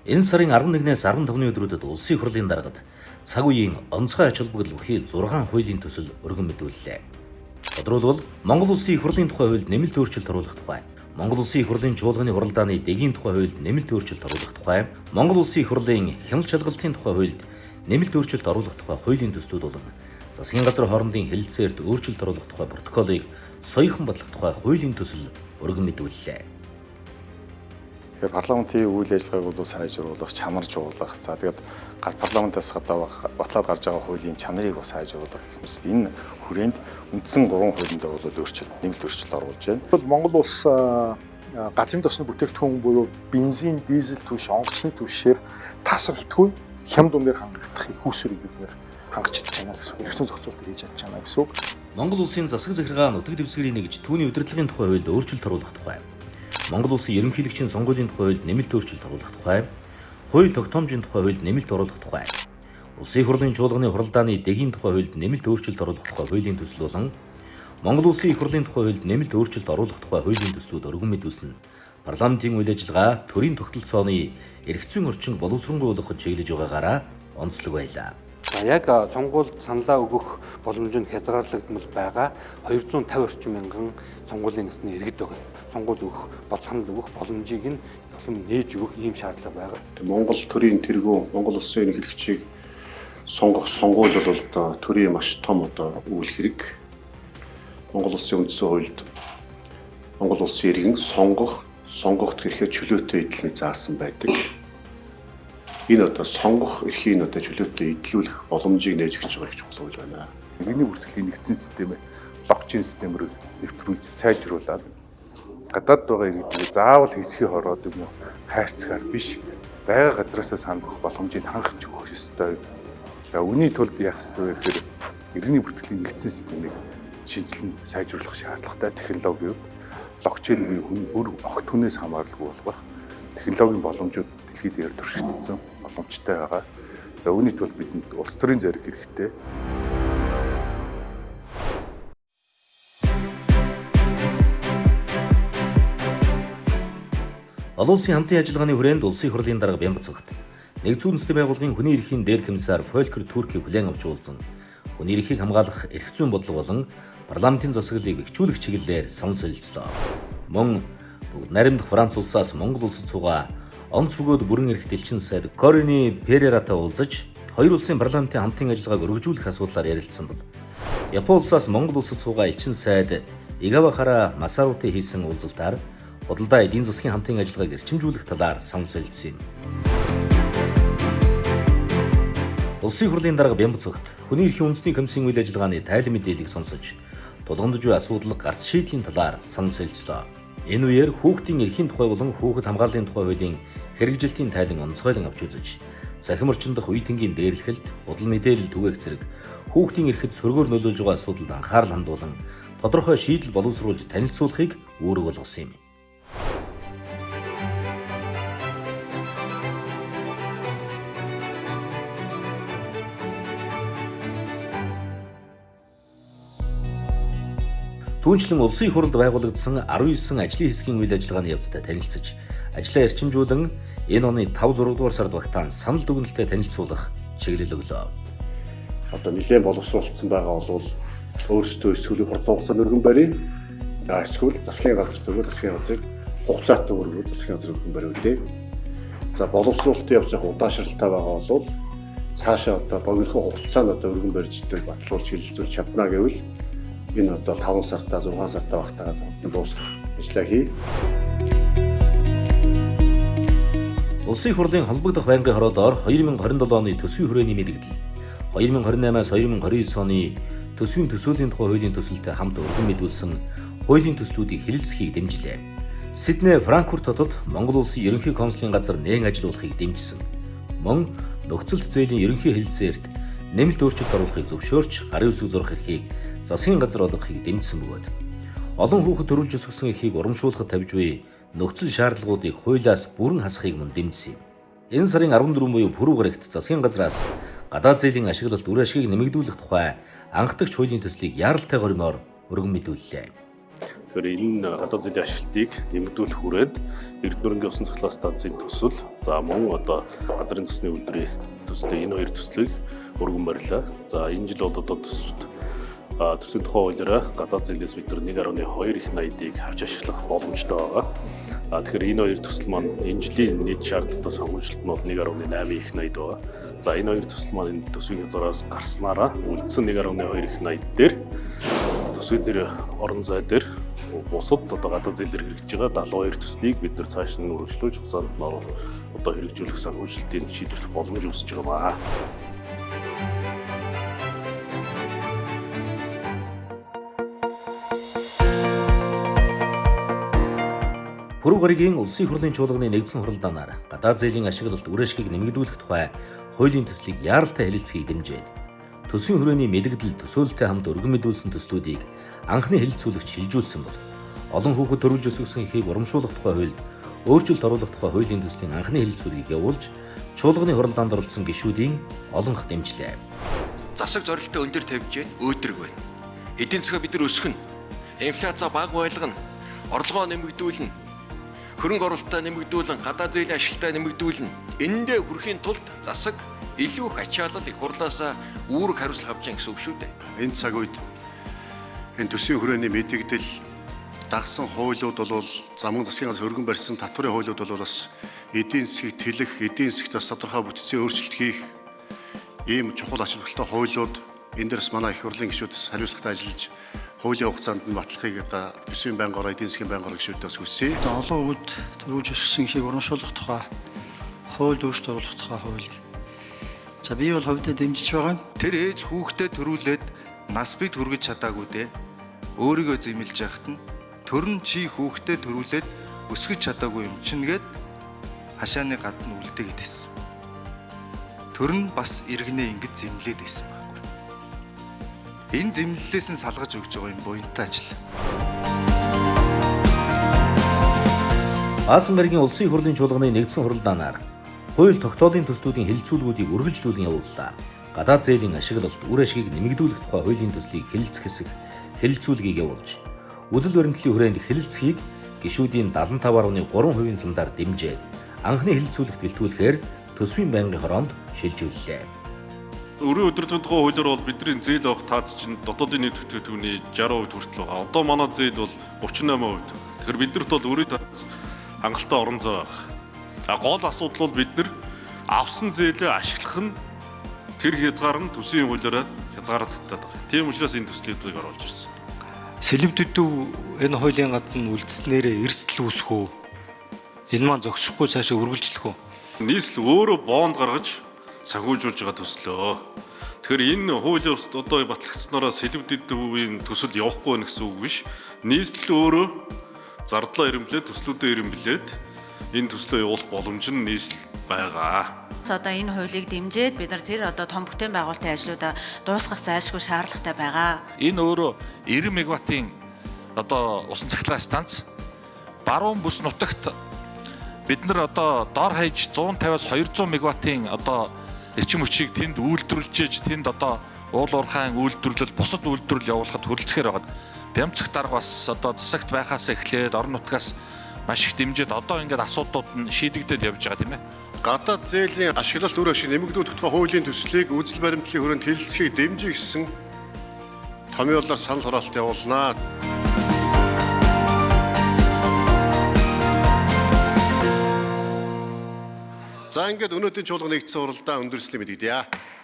Энэ сарын 11-ээс 15-ны өдрүүдэд улсын хурлын даргад цаг үеийн онцгой ач холбогдол бүхий 6 хуулийн төсөл өргөн мэдүүллээ. Тодорхойлбол Монгол Улсын их хурлын тухай хуульд нэмэлт өөрчлөлт оруулах тухай, Монгол Улсын их хурлын чуулганы хуралдааны дэгийн тухай хуульд нэмэлт өөрчлөлт оруулах тухай, Монгол Улсын их хурлын хяналт шалгалтын тухай хуульд нэмэлт өөрчлөлт оруулах тухай хуулийн төслүүд болон засгийн газар хоорондын хэлэлцээрт өөрчлөлт оруулах тухай протоколыг соёрхон бодлох тухай хуулийн төсөл өргөн мэдүүллээ. Тэгэхээр парламентын үйл ажиллагааг бол сайжруулах, чанаржуулах. За тэгээд парламентаас гадаа батлаад гарч байгаа хуулийн чанарыг бас сайжруулах гэх мэт энэ хүрээнд үндсэн 3 хуулиндаа бол нэмэлт өөрчлөлт оруулж байна. Монгол улс газрын тосны бүтээгдэхүүн буюу бензин, дизель түвш, онгоцны түвшээр тасралтгүй хямд үнээр хангагдах их үүсвэрийг бид нэр хангаж чадж байна гэсэн үг. Эргэцэн зохицуулт хийж чадж байна гэсэн үг. Монгол улсын засаг захиргаа нутаг дэвсгэрийн нэгж түүний удирдлагын тухай хуульд өөрчлөлт оруулах тухай, Монгол улсын ерөнхийлөгчийн сонгуулийн тухай хуульд нэмэлт өөрчлөлт оруулах тухай, хууль тогтоомжийн тухай хуульд нэмэлт оруулах тухай, улсын хурлын чуулганы хуралдааны дэгийн тухай хуульд нэмэлт өөрчлөлт оруулах тухай хуулийн төсөл болон Монгол улсын их хурлын тухай хуульд нэмэлт өөрчлөлт оруулах тухай хуулийн төслүүд өргөн мэдүүлсэн нь парламентын үйл ажиллагаа төрийн тогтолцооны эрх зүйн орчинг боловсронгуй болгоход чиглэж байгаагаараа онцлог байлаа. Яг сонгуульд саналаа өгөх боломжинд хязгаарлагдмал байгаа 250 орчим мянган сонгуулийн насны иргэд байгаа. Сонгуульд өгөх, санал өгөх боломжийг нь нээж өгөх ийм шаардлага байгаа. Монгол төрийн тэргүүн, Монгол улсын ерөнхийлөгчийг сонгох сонгууль бол одоо төрийн маш том одоо үйл хэрэг. Монгол улсын үндсэн хуульд Монгол улсын иргэн сонгохт ирэхэд чөлөөтэй эдлэний заасан байдаг. Энэ одоо сонгох эрхийг одоо чөлөөтэй эдлүүлэх боломжийг нээж өгч байгаа их чухал үйл байна. Иргэний бүртгэлийн нэгдсэн системээ блокчейн системээр нэвтрүүлж сайжруулад гадаад байгаа иргэдийг заавал хэсгийн хороод юм уу хайрцгаар биш байга газраасаа санал өгөх боломжийг хангах өгөх ёстой. Үүний тулд яах ёстой вэ гэхээр иргэний бүртгэлийн нэгдсэн системийг шинжилэн сайжруулах шаардлагатай технологиуд блокчейн буюу бүр огт хүнээс хамааралгүй болгох технологийн боломжууд дэлхийд дээр туршигдсан боломжтой байгаа. За үүний тулд бидэнд улс төрийн зэрэг хэрэгтэй. Олон улсын хамтын ажиллагааны хүрээнд улсын хурлын дарга Бямбацогт нэгдсэн үндэсний байгууллагын хүний эрхийн дээр комиссар Фолькер Туркийг хүлээн авч уулзсан. Хүний эрхийг хамгаалах эрх зүйн бодлого болон парламентын засаглалыг бэхжүүлэх чиглэлээр санал солилцлоо. Мөн бүгд наримдах Франц улсаас Монгол улсад суугаа онц бөгөөд бүрэн эрх дэлчин сайд Корини Перератай уулзаж хоёр улсын парламентын хамтын ажиллагааг өргөжүүлэх асуудлаар ярилцсан бол Япон улсаас Монгол улсад суугаа элчин сайд Игавахара Масарутай хийсэн уулзалтаар худалдаа эдийн засгийн хамтын ажиллагааг эрчимжүүлэх талаар санал солилцсон юм. Улсын хурлын дарга Бямбацогт хүний эрхийн үндэсний комиссийн үйл ажиллагааны тайлан мэдээллийг сонсож тулгамдж буй асуудал гарц шийдлийн талаар санал солилцлоо. Энэ үеэр хүүхдийн эрхийн тухай болон хүүхэд хамгааллын тухай хуулийн хэрэгжилтийн тайлан онцгойлон авч үзэж, цахим орчиндох үе тэнгийн дээрлэхэлд худал мэдээлэл түгээх зэрэг хүүхдийн эрхэд сөргөөр нөлөөлж байгаа асуудалд анхаарал хандуулан тодорхой шийдэл боловсруулж танилцуулахыг үүрэг болгосон юм. Түүнчлэн улсын хурлд байгуулагдсан 19 ажлын хэсгийн үйл ажиллагааны явцтай танилцж, ажлаа эрчимжүүлэн энэ оны 5-6 дугаар сард багтаан санал дүгнэлтэд танилцуулах чиглэл өглөө. Одоо нэлээд боловсруулсан байгаа бол өөрсдөө эсвэл хурдан хугацаанд өргөн барья. Эсвэл засгийн газар төгөө засгийн газрыг хугацаатай өргөө засгийн газар өргөн бариулъя. За боловсруулалтын явц удаашралтай байгаа бол цаашаа одоо богинохон хугацаанд одоо өргөн барьж батлуулж хилэлцүүлж чадна гэвэл энэ одоо 5 сартаа 6 сартаа багтаагаад дуусгах ажлаа хий. Улсын хурлын холбогдох байнгын хороодоор 2027 оны төсвийн хүрээний мэдэгдэл, 2028-аас 2029 оны төсвийн төсөөлийн тухай хуулийн төсөлтэй хамт өргөн мэдүүлсэн хуулийн төслүүдийг хэлэлцэхийг дэмжлээ. Сидней, Франкфурт хотод Монгол улсын ерөнхий консулын газар нээн ажиллуулахыг дэмжсэн. Мөн нөхцөлт зээлийн ерөнхий хэлэлцээрт нэмэлт өөрчлөлт оруулахыг зөвшөөрч гарын үсэг зурх эрхийг засгийн газар олгохыг дэмжсэн бөгөөд олон хүүхэд төрүүлж өсгсөн эрхийг урамшуулахад тавьж буй нөхцөл шаардлагуудыг хуулиас бүрэн хасахыг мөн дэмжсэн юм. Энэ сарын 14 буюу пүрэв гарагт засгийн газраас гадаад зээлийн ашиглалт үр ашгийг нэмэгдүүлэх тухай анхдагч хуулийн төслийг яаралтай горимоор өргөн мэдүүллээ. Тэгэхээр энэ гадаад зээлийн ашиглалтыг нэмэгдүүлэх хүрээнд Эрдэнэрэнгийн усан цахилгаан станцын төсөл за мөн одоо газрын төсний үйлдвэрийн төслийг энэ хоёр төслийг өргөн барьлаа. За энэ жил бол одоо төсвийн тухай хуулиараа гадаад зээлээс бид нар 1.2 их найдыг авч ашиглах боломжтой байгаа. Тэгэхээр энэ хоёр төсөл маань энэ жилийн нийт шаардлагатай санхүүжилт нь бол 1.8 их найд байгаа. За энэ хоёр төсөл маань энэ төсвийн хязгаараас гарснараа үлдсэн 1.2 их найд дээр төсвийн тэр орон зай дээр бусад одоо гадаад зээлээр хэрэгжиж байгаа 72 төслийг бид нар цааш нь үргэлжлүүлж хугацаанд нь орол одоо хэрэгжүүлэх санхүүжилтийн шийдвэрлэх боломж үүсэж байгаа маа. Пүрэв гаригийн улсын хурлын чуулганы нэгдсэн хуралдаанаар гадаад зээлийн ашиглалт үр ашгийг нэмэгдүүлэх тухай хуулийн төслийг яаралтай хэлэлцэхийг дэмжээд төсвийн хүрээний мэдэгдэл төсөөлөлтэй хамт өргөн мэдүүлсэн төслүүдийг анхны хэлэлцүүлэгч шилжүүлсэн бол олон хүүхэд төрүүлж өсгсөн эхийг урамшуулах тухай хуульд өөрчлөлт оруулах тухай хуулийн төслийн анхны хэлэлцүүлгийг явуулж чуулганы хуралдаанд оролцсон гишүүдийн олонх дэмжлээ. Засаг зорилттой өндөр тавьжээд өөдрөг байна. Эдийн засгаа бид нар өсгөн, инфляци бага байлгана, орлогоо нэмэгдүүлнэ, хөрөнгө оруулалтаа нэмэгдүүлэн, гадаад зээлийн ашиглалтаа нэмэгдүүлнэ. Эндээ хүрэхийн тулд засаг илүү их ачаалал их хурлаасаа үүрэг хариуцлага авч байгаа гэсэн үг шүү дээ. Энэ цаг үед энэ төсвийн хүрээний мэдэгдэл дагсан хуулиуд бол замун засгийн газар өргөн барьсан татварын хуулиуд бол бас эдийн засгийг тэлэх, эдийн засгт бас тодорхой бүтцийн өөрчлөлт хийх ийм чухал ач холбогдолтой хуулиуд энэ дээрс манай их хурлын гишүүд хариуцлагатай ажиллаж хуулийн хугацаанд нь батлахыг одоо төсвийн байнгын ороо, эдийн засгийн байнгын ороо гишүүдээс хүсье. Олон үед төрүүлж өсгсөн ихийг урамшуулах тухай хууль өөрчлөлт оруулах тухай хууль. За би бол хувьдаа дэмжиж байгаа. Тэр ээж хүүхдээ төрүүлээд нас бид хүргэж чадаагүй дээ. Өөрийгөө зэмлж яхад нь төрн чи хүүхдээ төрүүлээд өсгөж чадаагүй юм чинь гээд хашааны гадна үлдээгээд байсан. Төрн бас иргэнээ ингэж зэмлээд байсан байхгүй. Энэ зэмлэлээс нь салгаж өгч байгаа юм буянтай ажил. Баасан гаригийн улсын хурлын чуулганы нэгдсэн хуралдаанаар хууль тогтоолын төслүүдийн хэлэлцүүлгүүдийг үргэлжлүүлэн явууллаа. Гадаад зээлийн ашиглалт үр ашгийг нэмэгдүүлэх тухай хуулийн төслийг хэлэлцэх хэсэг хэлэлцүүлгийг явуулж, үзэл баримтлалын хүрээнд хэлэлцэхийг гишүүдийн 75.3% сандаар дэмжээд анхны хэлэлцүүлэгт гэлтгүүлэхээр төсвийн байнгын хороонд шилжүүллээ. Өрийн өдөртөгийн тухай хуулиар бол бидний зээл авах таац чинь дотоодын нийт бүтээгдэхүүний 60% хүртэл байгаа. Одоо манай зээл бол 38%. Тэгэхээр биднэрт бол өрийн таац хангалттай орон зай байгаа. Гол асуудал бол бид нар авсан зээлээ ашиглах нь тэр хязгаар нь төсвийн хуулиараа хязгаараад татдаг байгаа. Тийм учраас энэ төслүүдийг оруулж ирсэн. Сэлбэдүүдүү энэ хуулийн гадна үлдснээрээ эрсдэл үүсэх үү? Энэ маань зогсохгүй цаашаа үргэлжлэх үү? Нийслэл өөрөө бонд гаргаж санхүүжүүлж байгаа төслөө. Тэгэхээр энэ хуулийн одоо батлагдсанараа сэлбэдүүдийн төсөл явахгүй байх гэсэн үг биш. Нийслэл өөрөө зардлаа ирэмблээд төслүүдэд ирэмблээд энэ төслөө явуулах боломж нь нийслэл байгаа. Одоо энэ хуулийг дэмжиж бид нар тэр одоо том бүтээн байгуулалтын ажлуудаа дуусгах зайлшгүй шаардлагатай байгаа. Энэ өөрөө 90 мегаваттын одоо усан цахилгаан станц баруун бүс нутагт бид нар одоо дор хаяж 150-аас 200 мегаваттын одоо эрчим хүчийг тэнд үйлдвэрлэж тэнд одоо уул уурхайн үйлдвэрлэл бусад үйлдвэрлэл явуулахад хүрэлцэхээр байгаа. Бямцах дарга бас одоо засагт байхаас эхлээд орон нутгаас маш их дэмжиж одоо ингээд асуудлууд нь шийдэгдээд явж байгаа тийм ээ. Гадаад зээлийн ашиглалт үр ашиг нэмэгдүүлэх тухай хуулийн төслийг үзэл баримтлалын хүрээнд хэлэлцэхийг дэмжих гэсэн томьёолоор санал хураалт явуулнаа. За ингээд өнөөдрийн чуулганы нэгдсэн хуралдаа өндөрлөсний мэдэгдэе.